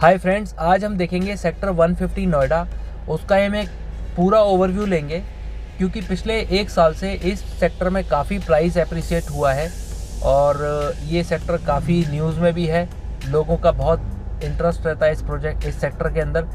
Hi friends, आज हम देखेंगे सेक्टर 150 नोएडा। उसका हम एक पूरा ओवरव्यू लेंगे क्योंकि पिछले एक साल से इस सेक्टर में काफ़ी प्राइस एप्रिसिएट हुआ है और ये सेक्टर काफ़ी न्यूज़ में भी है। लोगों का बहुत इंटरेस्ट रहता है इस सेक्टर के अंदर।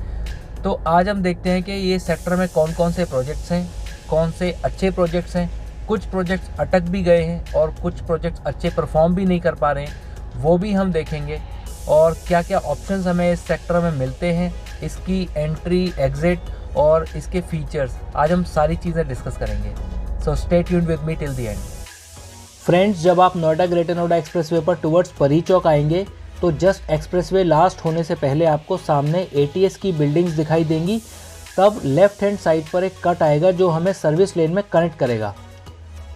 तो आज हम देखते हैं कि ये सेक्टर में कौन कौन से प्रोजेक्ट्स हैं, कौन से अच्छे प्रोजेक्ट्स हैं। कुछ प्रोजेक्ट्स अटक भी गए हैं और कुछ प्रोजेक्ट्स अच्छे परफॉर्म भी नहीं कर पा रहे हैं, वो भी हम देखेंगे। और क्या क्या ऑप्शंस हमें इस सेक्टर में मिलते हैं, इसकी एंट्री, एग्ज़िट और इसके फीचर्स, आज हम सारी चीज़ें डिस्कस करेंगे। So stay tuned with me till the end. Friends, जब आप नोएडा ग्रेटर नोएडा एक्सप्रेसवे पर टुवर्ड्स परी चौक आएंगे तो जस्ट एक्सप्रेसवे लास्ट होने से पहले आपको सामने ATS की बिल्डिंग्स दिखाई देंगी। तब लेफ़्ट हैंड साइड पर एक कट आएगा जो हमें सर्विस लेन में कनेक्ट करेगा।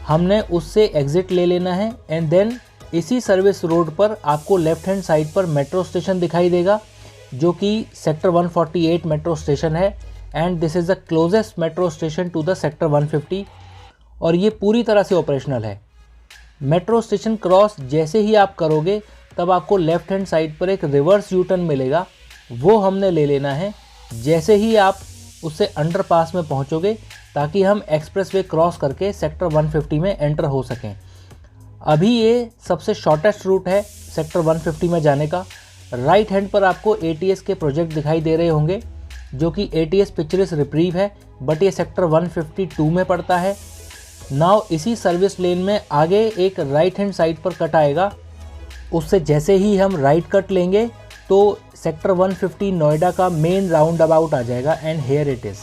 हमने उससे एग्ज़िट ले लेना है एंड देन इसी सर्विस रोड पर आपको लेफ़्ट हैंड साइड पर मेट्रो स्टेशन दिखाई देगा जो कि सेक्टर 148 मेट्रो स्टेशन है and this is the closest metro station to the sector 150 और ये पूरी तरह से ऑपरेशनल है। मेट्रो स्टेशन क्रॉस जैसे ही आप करोगे तब आपको लेफ़्ट हैंड साइड पर एक रिवर्स यू टर्न मिलेगा, वो हमने ले लेना है जैसे ही आप उससे अंडरपास में पहुंचोगे, ताकि हम एक्सप्रेसवे क्रॉस करके सेक्टर 150 में एंटर हो सकें। अभी ये सबसे शॉर्टेस्ट रूट है सेक्टर 150 में जाने का। राइट हैंड पर आपको ATS के प्रोजेक्ट दिखाई दे रहे होंगे जो कि ATS पिक्चर्स रिप्रीव है, बट ये सेक्टर 152 में पड़ता है। नाउ इसी सर्विस लेन में आगे एक राइट हैंड साइड पर कट आएगा, उससे जैसे ही हम राइट कट लेंगे तो सेक्टर 150 नोएडा का मेन राउंड अबाउट आ जाएगा एंड हेयर इट इज़।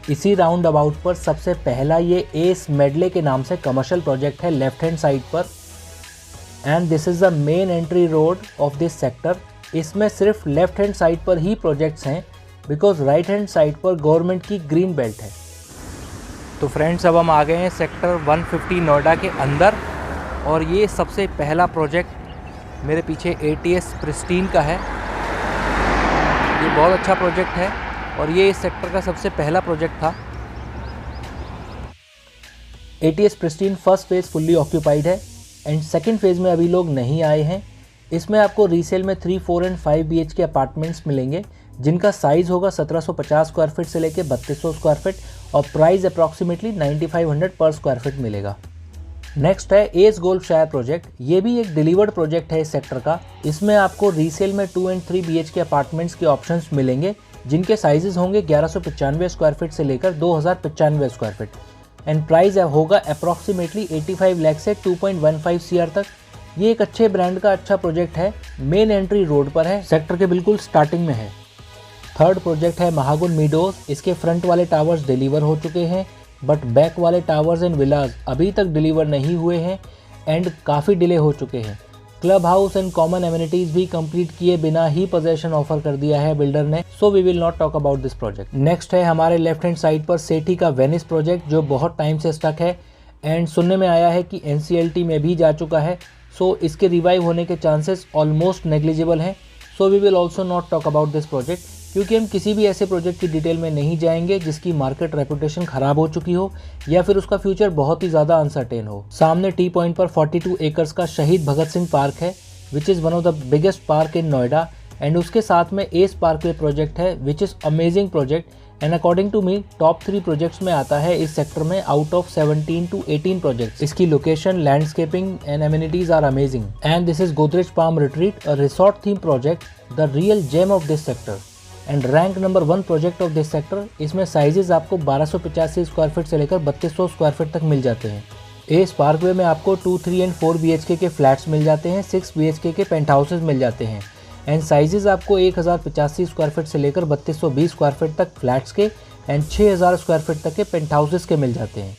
इसी राउंड अबाउट पर सबसे पहला ये एस मेडले के नाम से कमर्शियल प्रोजेक्ट है लेफ्ट हैंड साइड पर and this is the main entry road of this sector. इसमें सिर्फ लेफ्ट हैंड साइड पर ही प्रोजेक्ट्स हैं बिकॉज राइट हैंड साइड पर गवर्नमेंट की ग्रीन बेल्ट है। तो फ्रेंड्स, अब हम आ गए हैं सेक्टर 150 नोएडा के अंदर और ये सबसे पहला प्रोजेक्ट मेरे पीछे ATS प्रिस्टीन का है। ये बहुत अच्छा प्रोजेक्ट है और ये इस सेक्टर का सबसे पहला प्रोजेक्ट था। ATS pristine first phase fully occupied है एंड सेकंड फेज़ में अभी लोग नहीं आए हैं। इसमें आपको रीसेल में 3, 4 एंड 5 BHK अपार्टमेंट्स मिलेंगे जिनका साइज़ होगा 1750 स्क्वायर फीट से लेकर 3200 स्क्वायर फीट और प्राइस अप्रॉक्सीमेटली 9500 पर स्क्वायर फीट मिलेगा। नेक्स्ट है एस गोल्फ शायर प्रोजेक्ट। ये भी एक डिलीवर्ड प्रोजेक्ट है इस सेक्टर का। इसमें आपको रीसेल में 2 एंड 3 BHK अपार्टमेंट्स के ऑप्शंस मिलेंगे जिनके साइजेस होंगे 1195 स्क्वायर फीट से लेकर 2095 स्क्वायर फीट एंड प्राइस होगा अप्रॉक्सीमेटली 85 लाख से 2.15 CR तक। ये एक अच्छे ब्रांड का अच्छा प्रोजेक्ट है, मेन एंट्री रोड पर है, सेक्टर के बिल्कुल स्टार्टिंग में है। थर्ड प्रोजेक्ट है महागुन मीडोज। इसके फ्रंट वाले टावर्स डिलीवर हो चुके हैं बट बैक वाले टावर्स एंड विलास अभी तक डिलीवर नहीं हुए हैं एंड काफ़ी डिले हो चुके हैं। Club house and common amenities भी कंप्लीट किए बिना ही पोजेशन ऑफर कर दिया है बिल्डर ने, so we will not talk about this project. Next है हमारे लेफ्ट हैंड साइड पर सेठी का वेनिस प्रोजेक्ट जो बहुत टाइम से स्टक है एंड सुनने में आया है कि NCLT में भी जा चुका है, सो इसके रिवाइव होने के चांसेस ऑलमोस्ट नेग्लिजिबल हैं। So we will also not talk about this project क्योंकि हम किसी भी ऐसे प्रोजेक्ट की डिटेल में नहीं जाएंगे जिसकी मार्केट रेपुटेशन ख़राब हो चुकी हो या फिर उसका फ्यूचर बहुत ही ज़्यादा अनसर्टेन हो। सामने टी पॉइंट पर 42 एकर्स का शहीद भगत सिंह पार्क है which is one of the biggest park in Noida and उसके साथ में एस पार्कवे प्रोजेक्ट है which is amazing project and according to me top 3 projects में आता है इस सेक्टर में आउट ऑफ 17 to 18 प्रोजेक्ट्स। इसकी location, landscaping and amenities are amazing and this is Godrej palm retreat, a resort theme project, the real gem of this sector and rank number 1 project of this sector. इसमें sizes आपको 1285 square feet से लेकर 3200 square feet तक मिल जाते हैं। S Parkway में आपको 2, 3 and 4 BHK के फ्लैट्स मिल जाते हैं, 6 BHK के पेंट हाउसेज मिल जाते हैं एंड साइजेस आपको 1085 स्क्वायर फीट से लेकर 3220 स्क्वायर फीट तक फ्लैट्स के एंड 6000 स्क्वायर फीट तक के पेंट हाउसेज के मिल जाते हैं।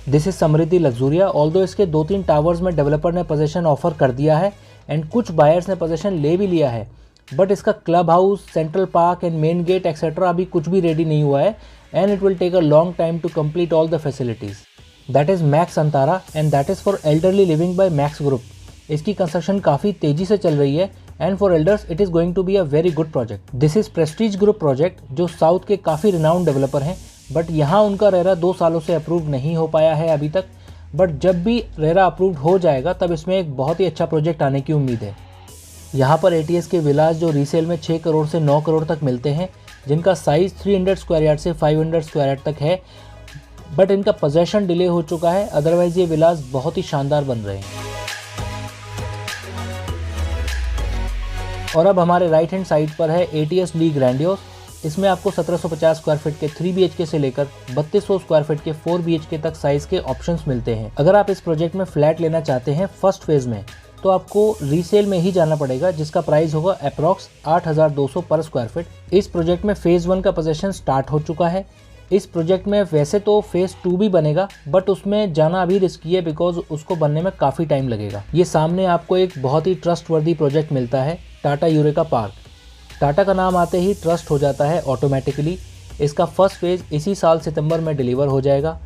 This is Samriddhi Luxuriya. Although इसके 2-3 टावर्स में डेवलपर ने पोजेशन ऑफर कर दिया है एंड कुछ बायर्स ने पोजेशन ले भी लिया है बट इसका club house, central park and main gate etcetera अभी कुछ भी रेडी नहीं हुआ है and it will take a long time to complete all the facilities. That is Max Antara and that is for elderly living by Max group. इसकी construction काफ़ी तेज़ी से चल रही है and for elders it is going to be a very good project. This is Prestige group project जो south के काफ़ी रिनाउंड डेवलपर हैं बट यहाँ उनका रेरा 2 सालों से अप्रूव नहीं हो पाया है अभी तक, बट जब भी रेरा अप्रूव हो जाएगा तब इसमें एक बहुत ही अच्छा प्रोजेक्ट आने की उम्मीद है। यहाँ पर एटीएस के विलास जो रीसेल में 6 करोड़ से 9 करोड़ तक मिलते हैं, जिनका साइज़ 300 स्क्वायर यार्ड से 500 स्क्वायर यार्ड तक है, बट इनका पोजेशन डिले हो चुका है, अदरवाइज़ ये विलास बहुत ही शानदार बन रहे हैं। और अब हमारे राइट हैंड साइड पर है एटीएस ली ग्रैंडियोस। इसमें आपको 1750 स्क्वायर फीट के 3 BHK से लेकर 3200 स्क्वायर फीट के 4 BHK तक साइज़ के ऑप्शंस मिलते हैं। अगर आप इस प्रोजेक्ट में फ्लैट लेना चाहते हैं फर्स्ट फेज़ में, तो आपको रीसेल में ही जाना पड़ेगा, जिसका प्राइस होगा अप्रॉक्स 8200 पर स्क्वायर फीट। इस प्रोजेक्ट में फेज़ 1 का पोजेशन स्टार्ट हो चुका है। इस प्रोजेक्ट में वैसे तो फेज़ 2 भी बनेगा, बट उसमें जाना अभी रिस्की है बिकॉज उसको बनने में काफ़ी टाइम लगेगा। ये सामने आपको एक बहुत ही ट्रस्टवर्दी प्रोजेक्ट मिलता है, टाटा यूरेका पार्क। टाटा का नाम आते ही ट्रस्ट हो जाता है ऑटोमेटिकली। इसका फर्स्ट फेज़ इसी साल सितंबर में डिलीवर हो जाएगा।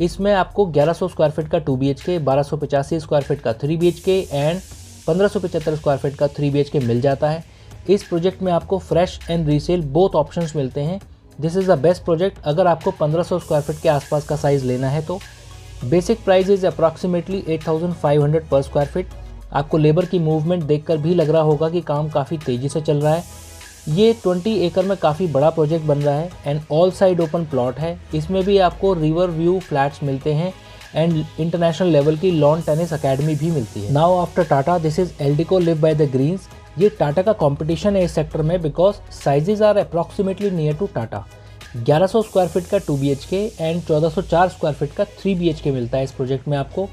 इसमें आपको 1100 स्क्वायर फीट का 2 BHK, 1285 स्क्वायर फीट का 3 BHK एंड 1575 स्क्वायर फीट का 3 BHK मिल जाता है। इस प्रोजेक्ट में आपको fresh and resale both options मिलते हैं। This is the best project अगर आपको 1500 स्क्वायर फीट के आसपास का साइज़ लेना है तो। बेसिक प्राइस इज़ अप्रॉक्सीमेटली 8500 पर स्क्वायर फीट। आपको लेबर की मूवमेंट देखकर भी लग रहा होगा कि काम काफ़ी तेज़ी से चल रहा है। ये 20 एकड़ में काफ़ी बड़ा प्रोजेक्ट बन रहा है and all side open plot है। इसमें भी आपको रिवर व्यू फ्लैट्स मिलते हैं एंड इंटरनेशनल लेवल की लॉन टेनिस अकेडमी भी मिलती है। Now after Tata this is Eldeco live by the greens. ये टाटा का कंपटीशन है इस सेक्टर में because sizes are approximately near to Tata. 1100 square feet का 2 BHK एंड 1404 स्क्वायर फीट का 3 BHK मिलता है इस प्रोजेक्ट में आपको।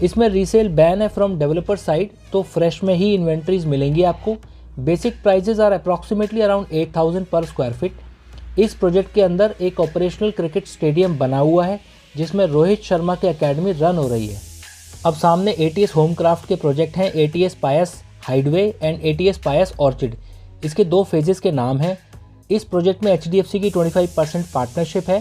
इसमें रीसेल बैन है फ्रॉम डेवलपर साइड, तो फ्रेश में ही इन्वेंट्रीज मिलेंगी आपको। Basic prices are approximately around 8000 पर स्क्वायर फीट। इस प्रोजेक्ट के अंदर एक ऑपरेशनल क्रिकेट स्टेडियम बना हुआ है जिसमें रोहित शर्मा की एकेडमी रन हो रही है। अब सामने एटीएस होमक्राफ्ट के प्रोजेक्ट हैं, ATS Pious Hideaway and ATS Pious Orchid. इसके 2 फेजेस के नाम हैं। इस प्रोजेक्ट में HDFC की 25% पार्टनरशिप है।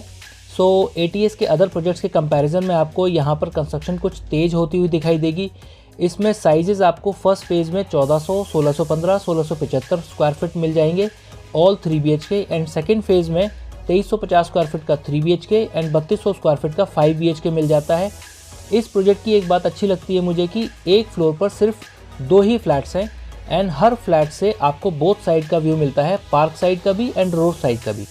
सो एटीएस के अदर प्रोजेक्ट्स के कंपैरिजन में आपको यहाँ पर कंस्ट्रक्शन कुछ तेज़ होती हुई दिखाई देगी। इसमें साइजेस आपको फर्स्ट फेज़ में 1400, 1615, 1675 स्क्वायर फीट मिल जाएंगे all 3 BHK and second phase में 2350 स्क्वायर फीट का 3 BHK एंड 3200 स्क्वायर फीट का 5 BHK मिल जाता है। इस प्रोजेक्ट की एक बात अच्छी लगती है मुझे कि एक फ्लोर पर सिर्फ 2 ही फ्लैट्स हैं एंड हर फ्लैट से आपको बोथ साइड का व्यू मिलता है, पार्क साइड का भी एंड रोड साइड का भी।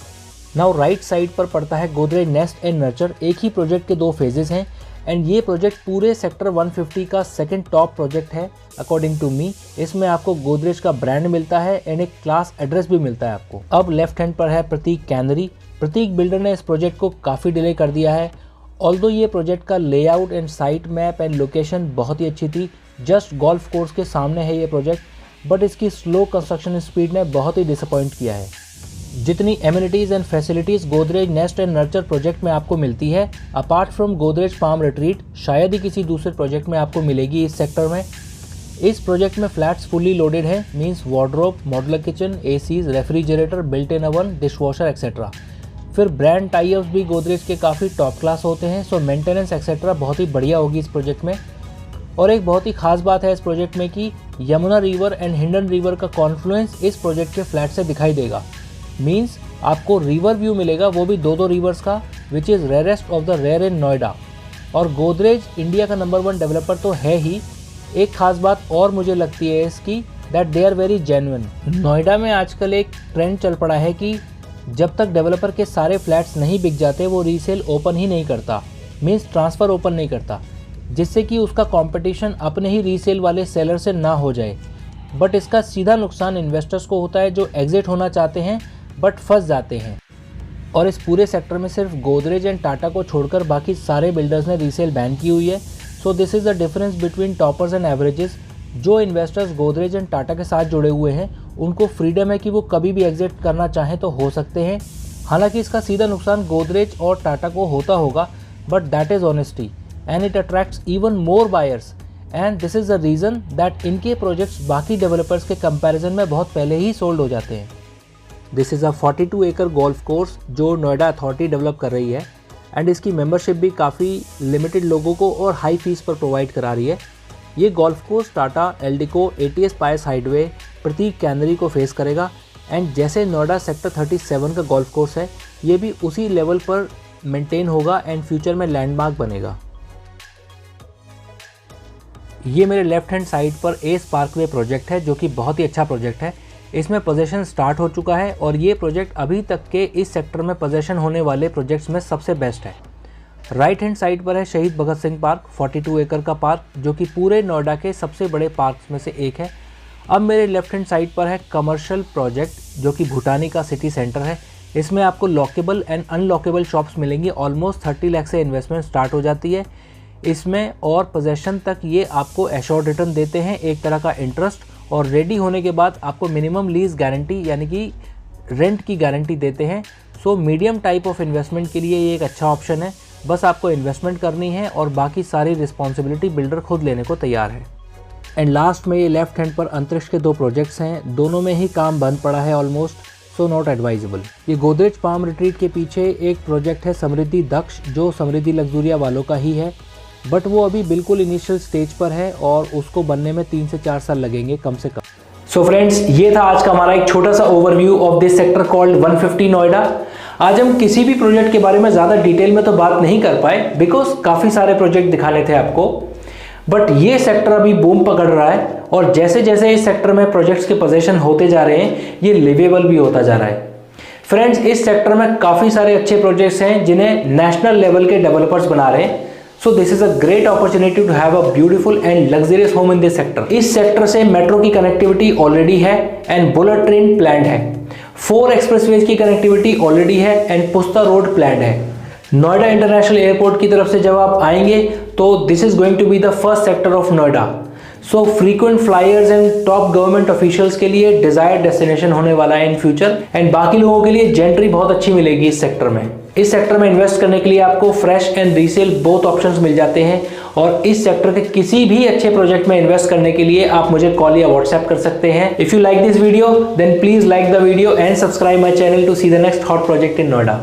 नाउ राइट साइड पर पड़ता है गोदरेज नेस्ट एंड नर्चर। एक ही प्रोजेक्ट के 2 फेजेस हैं एंड ये प्रोजेक्ट पूरे सेक्टर 150 का सेकंड टॉप प्रोजेक्ट है अकॉर्डिंग टू मी। इसमें आपको गोदरेज का ब्रांड मिलता है एंड एक क्लास एड्रेस भी मिलता है आपको। अब लेफ्ट हैंड पर है प्रतीक कैनरी। प्रतीक बिल्डर ने इस प्रोजेक्ट को काफ़ी डिले कर दिया है। ऑल्दो ये प्रोजेक्ट का layout and site map and location बहुत ही अच्छी थी, जस्ट गोल्फ कोर्स के सामने है ये प्रोजेक्ट, बट इसकी स्लो कंस्ट्रक्शन स्पीड ने बहुत ही डिसअपॉइंट किया है। जितनी amenities and facilities Godrej nest and nurture project में आपको मिलती है, apart from Godrej farm retreat, शायद ही किसी दूसरे प्रोजेक्ट में आपको मिलेगी इस सेक्टर में। इस प्रोजेक्ट में फ्लैट्स फुली लोडेड हैं, means wardrobe, modular kitchen, ACs, refrigerator, built in oven, dishwasher etcetera. फिर ब्रांड टाई-अप्स भी गोदरेज के काफ़ी टॉप क्लास होते हैं, सो मेंटेनेंस एक्सेट्रा बहुत ही बढ़िया होगी इस प्रोजेक्ट में। और एक बहुत ही खास बात है इस प्रोजेक्ट में कि Yamuna river and Hindon river का कॉन्फ्लुएंस इस प्रोजेक्ट के फ्लैट से दिखाई देगा। मींस आपको रिवर व्यू मिलेगा, वो भी 2 रिवर्स का, which is rarest of the rare in Noida. और गोदरेज इंडिया का नंबर 1 डेवलपर तो है ही। एक खास बात और मुझे लगती है इसकी, that they are very genuine. Noida में आजकल एक ट्रेंड चल पड़ा है कि जब तक डेवलपर के सारे फ्लैट्स नहीं बिक जाते वो रीसेल ओपन ही नहीं करता, मींस ट्रांसफ़र ओपन नहीं करता, जिससे कि उसका कंपटीशन अपने ही रीसेल वाले सेलर से ना हो जाए। बट इसका सीधा नुकसान इन्वेस्टर्स को होता है जो एग्जिट होना चाहते हैं बट फंस जाते हैं। और इस पूरे सेक्टर में सिर्फ गोदरेज एंड टाटा को छोड़कर बाकी सारे बिल्डर्स ने रीसेल बैन की हुई है। So this is the difference between toppers and averages. जो इन्वेस्टर्स गोदरेज एंड टाटा के साथ जुड़े हुए हैं उनको फ्रीडम है कि वो कभी भी एग्जिट करना चाहें तो हो सकते हैं। हालांकि इसका सीधा नुकसान गोदरेज और टाटा को होता होगा, but that is honesty and it attracts even more buyers and this is the reason that इनके प्रोजेक्ट्स बाकी डेवलपर्स के कंपैरिजन में बहुत पहले ही सोल्ड हो जाते हैं। दिस इज़ अ 42 एकड़ गोल्फ कोर्स जो नोएडा अथॉरिटी डेवलप कर रही है एंड इसकी मेंबरशिप भी काफ़ी लिमिटेड लोगों को और हाई फीस पर प्रोवाइड करा रही है। ये golf course Tata, Eldeco, ATS Pious Hideaway, Prateek Canary को फेस करेगा एंड जैसे नोएडा सेक्टर 37 का गोल्फ कोर्स है, ये भी उसी लेवल पर मेंटेन होगा एंड फ्यूचर में लैंडमार्क बनेगा। ये मेरे लेफ्ट हैंड साइड पर एस पार्कवे प्रोजेक्ट है जो कि बहुत ही अच्छा प्रोजेक्ट है। इसमें पोजेशन स्टार्ट हो चुका है और ये प्रोजेक्ट अभी तक के इस सेक्टर में पोजेशन होने वाले प्रोजेक्ट्स में सबसे बेस्ट है। राइट हैंड साइड पर है शहीद भगत सिंह पार्क, 42 एकड़ का पार्क जो कि पूरे नोएडा के सबसे बड़े पार्क्स में से एक है। अब मेरे लेफ्ट हैंड साइड पर है कमर्शियल प्रोजेक्ट जो कि भूटानी का सिटी सेंटर है। इसमें आपको लॉकेबल एंड अनलॉकेबल शॉप्स मिलेंगी। ऑलमोस्ट 30 लाख से इन्वेस्टमेंट स्टार्ट हो जाती है इसमें और पोजेशन तक ये आपको एश्योर्ड रिटर्न देते हैं, एक तरह का इंटरेस्ट, और रेडी होने के बाद आपको मिनिमम लीज गारंटी यानी कि रेंट की गारंटी देते हैं। So medium type of investment के लिए ये एक अच्छा ऑप्शन है। बस आपको इन्वेस्टमेंट करनी है और बाकी सारी रिस्पॉन्सिबिलिटी बिल्डर खुद लेने को तैयार है। एंड लास्ट में ये लेफ्ट हैंड पर अंतरिक्ष के 2 प्रोजेक्ट्स हैं, दोनों में ही काम बंद पड़ा है ऑलमोस्ट, सो नॉट एडवाइजेबल। ये गोदरेज पाम रिट्रीट के पीछे एक प्रोजेक्ट है समृद्धि दक्ष जो समृद्धि लग्जूरिया वालों का ही है, बट वो अभी बिल्कुल इनिशियल स्टेज पर है और उसको बनने में 3 से 4 साल लगेंगे कम से कम। सो फ्रेंड्स, ये था आज का हमारा एक छोटा सा overview of this sector called 150 Noida. आज हम किसी भी प्रोजेक्ट के बारे में ज़्यादा डिटेल में तो बात नहीं कर पाए बिकॉज काफ़ी सारे प्रोजेक्ट दिखाने थे आपको, बट ये सेक्टर अभी बूम पकड़ रहा है और जैसे जैसे इस सेक्टर में प्रोजेक्ट्स के पोजीशन होते जा रहे हैं ये लिवेबल भी होता जा रहा है। फ्रेंड्स, इस सेक्टर में काफ़ी सारे अच्छे प्रोजेक्ट्स हैं जिन्हें नेशनल लेवल के डेवलपर्स बना रहे हैं। So this is a great opportunity to have a beautiful and luxurious home in this sector. इस सेक्टर से मेट्रो की कनेक्टिविटी ऑलरेडी है एंड बुलेट ट्रेन प्लान्ड है। 4 एक्सप्रेसवेज की कनेक्टिविटी ऑलरेडी है एंड पुस्ता रोड प्लान्ड है। नोएडा इंटरनेशनल एयरपोर्ट की तरफ से जब आप आएंगे तो this is going to be the first sector of Noida. So frequent flyers and top government officials के लिए डिजायर्ड डेस्टिनेशन होने वाला है इन फ्यूचर एंड बाकी लोगों के लिए जेंट्री बहुत अच्छी मिलेगी इस सेक्टर में। इस सेक्टर में इन्वेस्ट करने के लिए आपको fresh and resale both options मिल जाते हैं और इस सेक्टर के किसी भी अच्छे प्रोजेक्ट में इन्वेस्ट करने के लिए आप मुझे कॉल या व्हाट्सएप कर सकते हैं। If you like this video then please like the video and subscribe my channel to see the next hot project in Noida.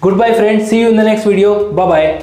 Good bye friends, see you in the next video, bye bye.